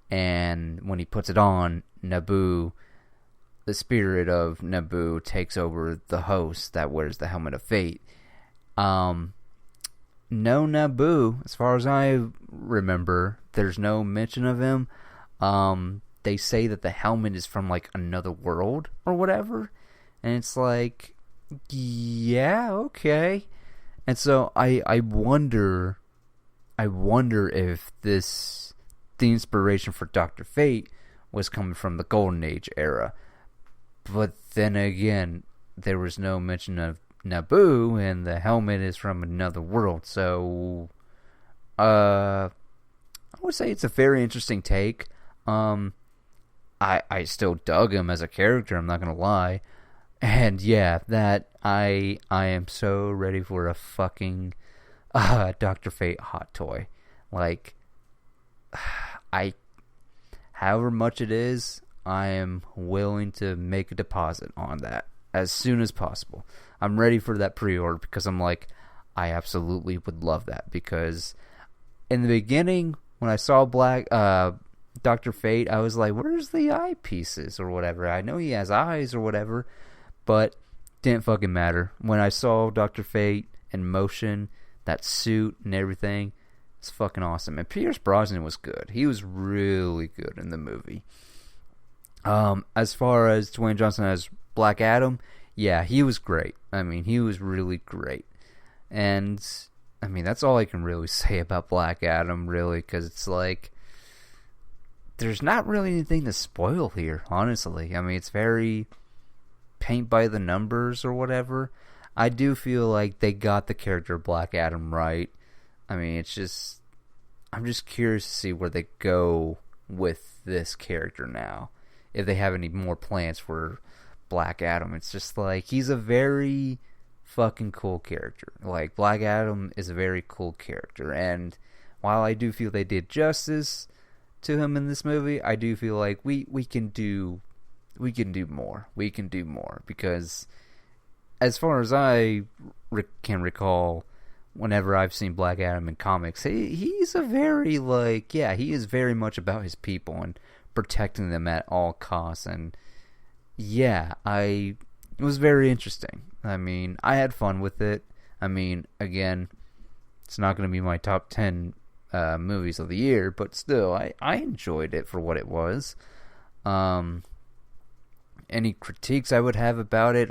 and when he puts it on, Naboo, the spirit of Naboo, takes over the host that wears the helmet of fate. No Naboo, as far as I remember, there's no mention of him. They say that the helmet is from, like, another world or whatever, and it's like, yeah, okay. And so I wonder if the inspiration for Dr. Fate was coming from the Golden Age era. But then again, there was no mention of Naboo, and the helmet is from another world. So, I would say it's a very interesting take. I still dug him as a character, I'm not gonna lie. And yeah, that I am so ready for a fucking Dr. Fate hot toy. Like, however much it is, I am willing to make a deposit on that as soon as possible. I'm ready for that pre-order because I'm like, I absolutely would love that, because in the beginning when I saw Dr. Fate, I was like, where's the eyepieces or whatever? I know he has eyes or whatever, but didn't fucking matter. When I saw Dr. Fate in motion, that suit and everything, it's fucking awesome. And Pierce Brosnan was good. He was really good in the movie. As far as Dwayne Johnson as Black Adam, yeah, he was great. I mean, he was really great. And, I mean, that's all I can really say about Black Adam, really, because it's like, there's not really anything to spoil here, honestly. I mean, it's very paint by the numbers or whatever. I do feel like they got the character of Black Adam right. I mean, it's just, I'm just curious to see where they go with this character now. If they have any more plans for Black Adam. It's just like, he's a very fucking cool character. Like, Black Adam is a very cool character. And while I do feel they did justice to him in this movie, I do feel like we can do more. We can do more, because as far as I can recall, whenever I've seen Black Adam in comics, he's a very, like, yeah, he is very much about his people and protecting them at all costs. And yeah, it was very interesting. I mean, I had fun with it. I mean, again, it's not going to be my top 10 movies of the year, but still, I enjoyed it for what it was. Any critiques I would have about it?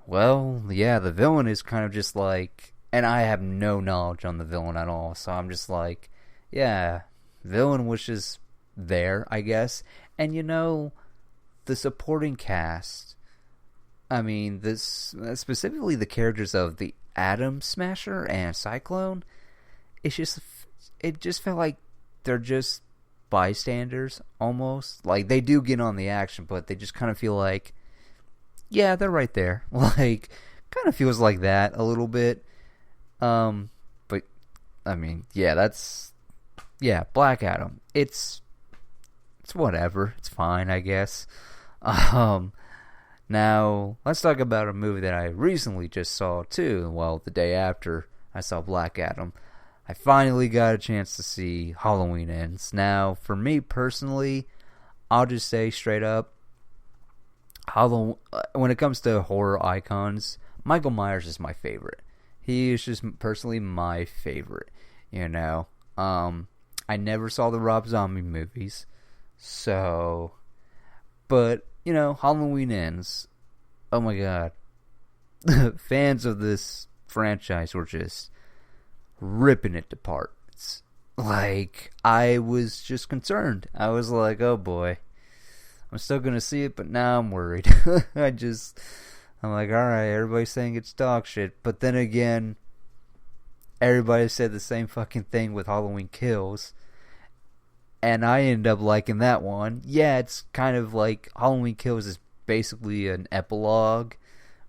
Well, yeah, the villain is kind of just like, and I have no knowledge on the villain at all, so I'm just like, yeah, villain was just there, I guess. And you know, the supporting cast, I mean, this specifically the characters of the Atom Smasher and Cyclone, it just felt like they're just bystanders almost. Like, they do get on the action, but they just kind of feel like, yeah, they're right there. Like, kind of feels like that a little bit. But I mean, yeah, Black Adam. It's whatever. It's fine, I guess. Now let's talk about a movie that I recently just saw too. Well, the day after I saw Black Adam, I finally got a chance to see Halloween Ends. Now, for me personally, I'll just say straight up, when it comes to horror icons, Michael Myers is my favorite. He is just personally my favorite. You know, I never saw the Rob Zombie movies, so, but you know, Halloween Ends. Oh my god, fans of this franchise were just ripping it to parts. Like, I was just concerned. I was like, oh boy, I'm still gonna see it, but now I'm worried. I'm like, alright, everybody's saying it's dog shit, but then again, everybody said the same fucking thing with Halloween Kills, and I ended up liking that one. Yeah, it's kind of like Halloween Kills is basically an epilogue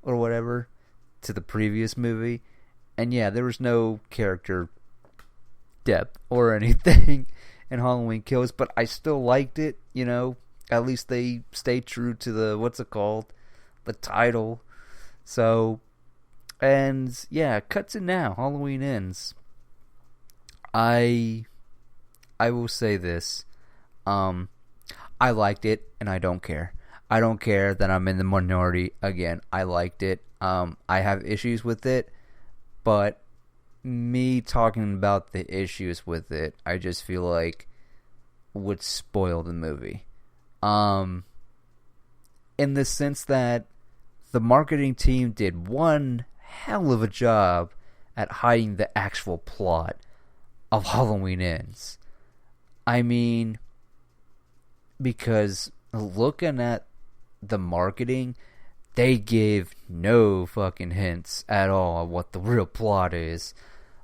or whatever to the previous movie, and yeah, there was no character depth or anything in Halloween Kills, but I still liked it, you know. at least they stay true to the, what's it called? The title. So, and yeah, cut to now. Halloween Ends. I will say this. I liked it, and I don't care. I don't care that I'm in the minority. Again, I liked it. I have issues with it, but me talking about the issues with it, I just feel like would spoil the movie. In the sense that the marketing team did one hell of a job at hiding the actual plot of Halloween Ends. I mean, because looking at the marketing, they give no fucking hints at all of what the real plot is.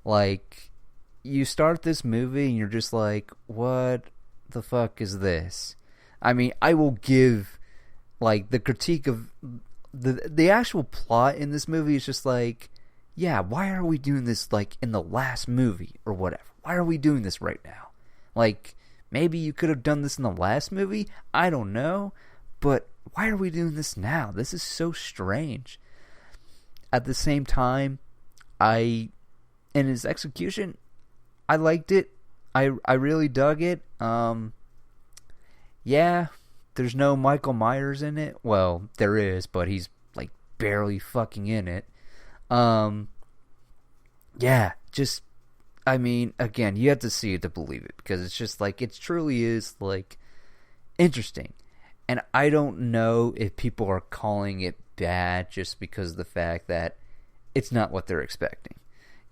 Like, you start this movie and you're just like, what the fuck is this? I mean, I will give, like, the critique of the actual plot in this movie is just like, yeah, why are we doing this, like, in the last movie or whatever? Why are we doing this right now? Like, maybe you could have done this in the last movie? I don't know. But why are we doing this now? This is so strange. At the same time, in his execution, I liked it. I really dug it. Yeah, there's no Michael Myers in it. Well, there is, but he's like barely fucking in it. Yeah, just, I mean, again, you have to see it to believe it, because it's just like, it truly is like interesting. And I don't know if people are calling it bad just because of the fact that it's not what they're expecting,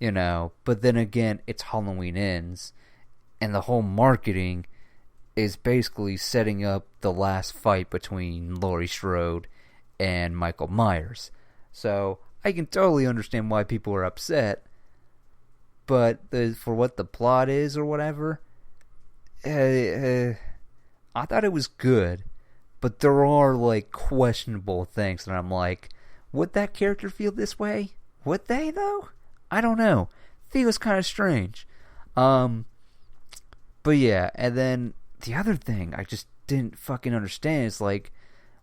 you know. But then again, it's Halloween Ends, and the whole marketing is basically setting up the last fight between Laurie Strode and Michael Myers. So I can totally understand why people are upset, but for what the plot is or whatever, I thought it was good. But there are, like, questionable things that I'm like, would that character feel this way? Would they, though? I don't know. Feels kind of strange. But yeah, and then the other thing I just didn't fucking understand is, like,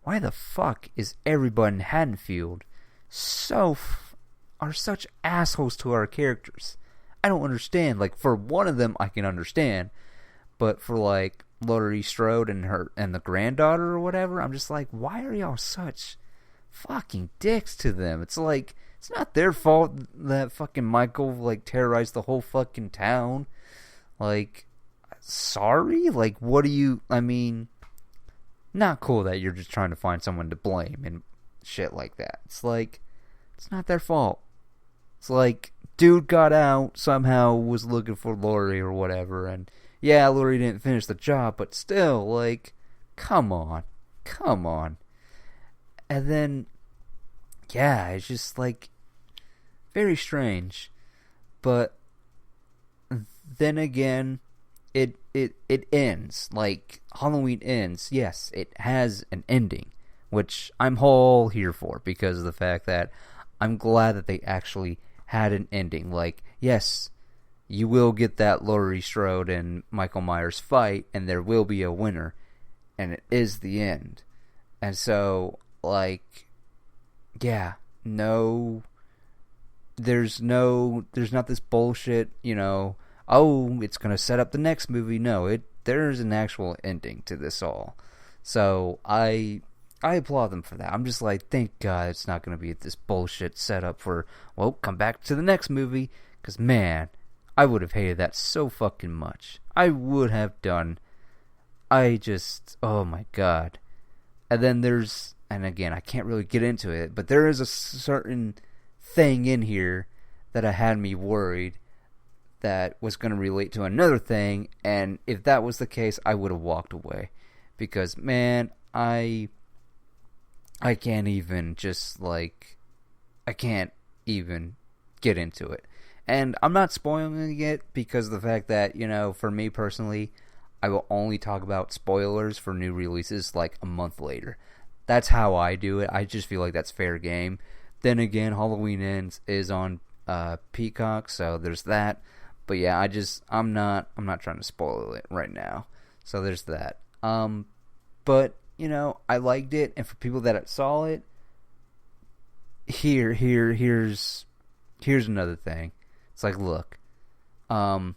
why the fuck is everybody in Haddonfield are such assholes to our characters? I don't understand. Like, for one of them, I can understand. But for, like, Laurie Strode and the granddaughter or whatever, I'm just like, why are y'all such fucking dicks to them? It's like, it's not their fault that fucking Michael, like, terrorized the whole fucking town. Like, sorry? Like, what do you, I mean, not cool that you're just trying to find someone to blame and shit like that. It's like, it's not their fault. It's like, dude got out, somehow was looking for Laurie or whatever, and yeah, Laurie didn't finish the job, but still, like, come on. And then, yeah, it's just, like, very strange. But then again, it ends. Like, Halloween Ends, yes, it has an ending, which I'm all here for, because of the fact that I'm glad that they actually had an ending. Like, yes, you will get that Laurie Strode and Michael Myers fight, and there will be a winner, and it is the end. And so, like, yeah, there's not this bullshit, you know, oh, it's gonna set up the next movie. No, there's an actual ending to this all. So I applaud them for that. I'm just like, thank God it's not gonna be this bullshit setup for, well, come back to the next movie, because man, I would have hated that so fucking much. I would have done. Oh my God. And then and again, I can't really get into it, but there is a certain thing in here that had me worried that was going to relate to another thing, and if that was the case, I would have walked away. Because, man, I can't even I can't even get into it. And I'm not spoiling it because of the fact that, you know, for me personally, I will only talk about spoilers for new releases like a month later. That's how I do it. I just feel like that's fair game. Then again, Halloween Ends is on Peacock, so there's that. But yeah, I'm not trying to spoil it right now. So there's that. But But, I liked it, and for people that saw it, here's another thing. It's like, look, if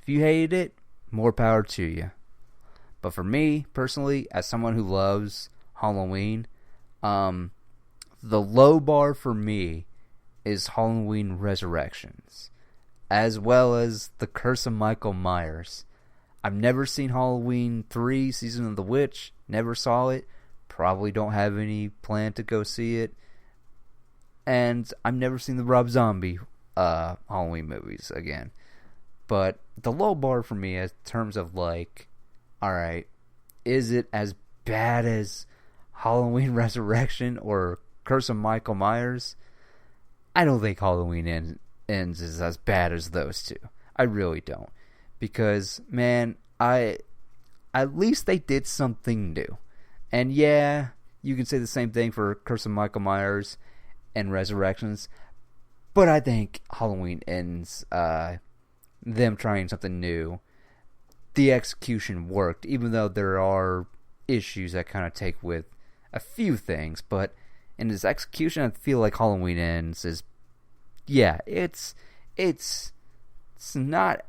you hated it, more power to you. But for me, personally, as someone who loves Halloween, the low bar for me is Halloween Resurrections, as well as The Curse of Michael Myers. I've never seen Halloween 3, Season of the Witch. Never saw it. Probably don't have any plan to go see it. And I've never seen the Rob Zombie Halloween movies again. But the low bar for me in terms of like, alright, is it as bad as Halloween Resurrection or Curse of Michael Myers? I don't think Halloween Ends is as bad as those two. I really don't. Because, man, at least they did something new. And yeah, you can say the same thing for Curse of Michael Myers and Resurrections. But I think Halloween Ends, them trying something new, the execution worked, even though there are issues that kind of take with a few things. But in this execution, I feel like Halloween Ends is, yeah, it's not,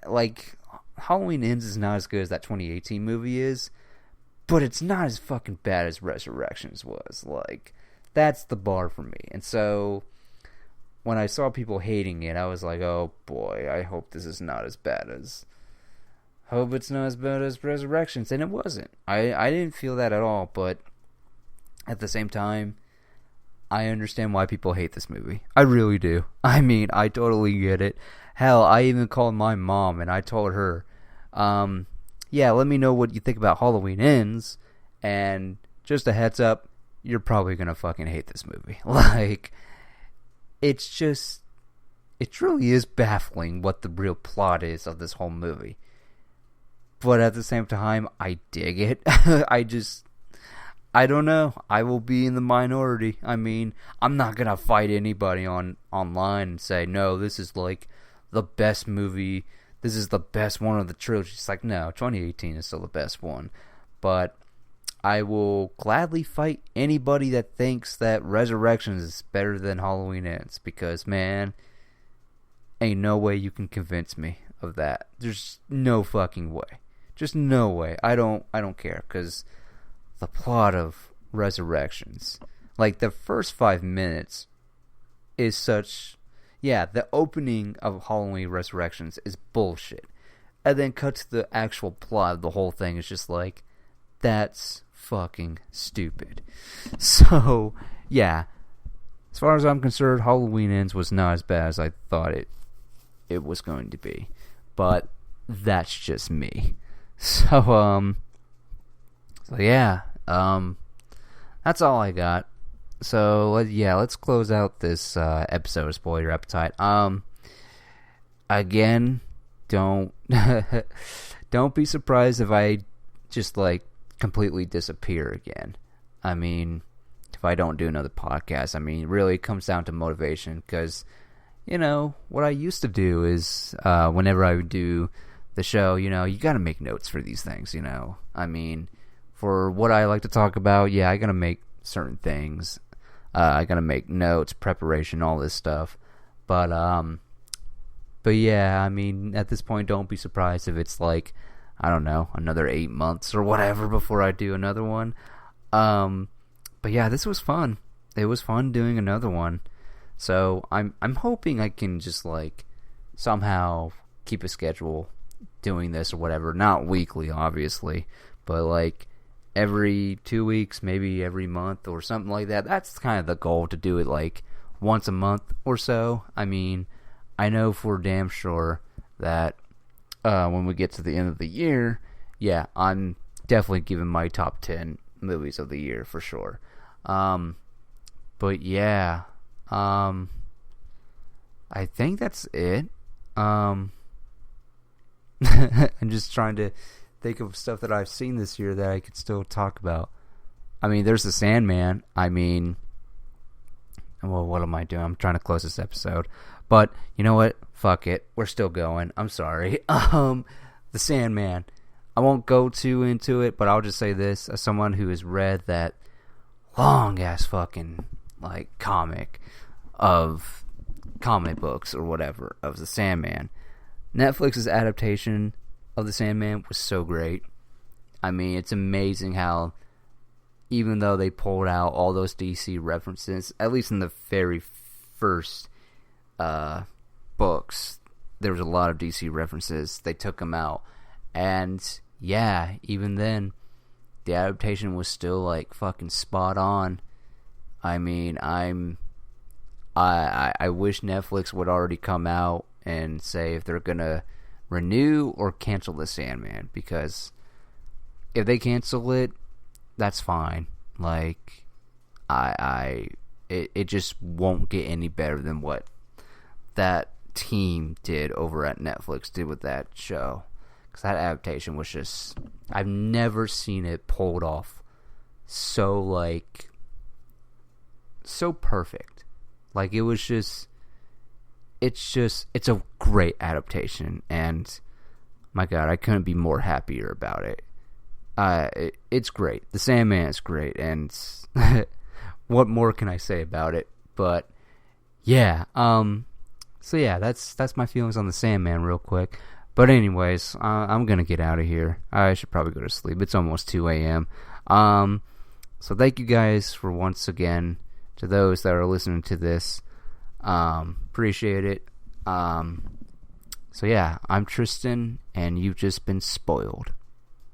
like, Halloween Ends is not as good as that 2018 movie is, but it's not as fucking bad as Resurrections was. Like, that's the bar for me. And so, when I saw people hating it, I was like, oh boy, I hope this is not as bad as, hope it's not as bad as Resurrections. And it wasn't. I didn't feel that at all, but at the same time, I understand why people hate this movie. I really do. I mean, I totally get it. Hell, I even called my mom and I told her, yeah, let me know what you think about Halloween Ends, and just a heads up, you're probably gonna fucking hate this movie. Like, it's just, it truly is baffling what the real plot is of this whole movie. But at the same time, I dig it. I don't know. I will be in the minority. I mean, I'm not gonna fight anybody online and say, no, this is like the best movie. This is the best one of the trilogy. It's like, no, 2018 is still the best one. But I will gladly fight anybody that thinks that Resurrections is better than Halloween Ends, because, man, ain't no way you can convince me of that. There's no fucking way. Just no way. I don't care, because the plot of Resurrections, like, the first 5 minutes is such, yeah, the opening of Halloween Resurrections is bullshit, and then cut to the actual plot of the whole thing is just like, that's fucking stupid. So, yeah, as far as I'm concerned, Halloween Ends was not as bad as I thought it was going to be, but that's just me. So yeah, that's all I got. So yeah, let's close out this episode of Spoil Your Appetite. Again, don't be surprised if I just like completely disappear again. I mean, if I don't do another podcast, I mean, really it comes down to motivation, because, what I used to do is, whenever I would do the show, you gotta make notes for these things, I mean, for what I like to talk about, yeah, I gotta make certain things, I gotta make notes, preparation, all this stuff, but yeah, I mean, at this point, don't be surprised if it's like, I don't know, another 8 months or whatever before I do another one. But yeah, this was fun. It was fun doing another one. So I'm hoping I can just like somehow keep a schedule doing this or whatever. Not weekly, obviously, but like every 2 weeks, maybe every month or something like that. That's kind of the goal, to do it like once a month or so. I mean, I know for damn sure that when we get to the end of the year, yeah, I'm definitely giving my top 10 movies of the year for sure. But yeah, I think that's it. I'm just trying to think of stuff that I've seen this year that I could still talk about. I mean, there's The Sandman. I mean, well, what am I doing? I'm trying to close this episode. But, you know what? Fuck it. We're still going. I'm sorry. The Sandman. I won't go too into it, but I'll just say this as someone who has read that long ass fucking like comic books or whatever of the Sandman. Netflix's adaptation of the Sandman was so great. I mean, it's amazing how even though they pulled out all those DC references, at least in the very first books, there was a lot of DC references. They took them out. And yeah, even then, the adaptation was still like fucking spot on. I mean, I wish Netflix would already come out and say if they're gonna renew or cancel the Sandman, because if they cancel it, that's fine. Like, it just won't get any better than what that team did over at Netflix did with that show. Because that adaptation was just, I've never seen it pulled off so, like, so perfect. Like, it was just, it's a great adaptation, and my God, I couldn't be more happier about it. It's great. The Sandman is great, and what more can I say about it? But yeah, so yeah, that's my feelings on the Sandman real quick. But anyways, I'm gonna get out of here. I should probably go to sleep. It's almost 2 a.m. So thank you guys for once again to those that are listening to this. Appreciate it. So yeah, I'm Tristan, and you've just been spoiled.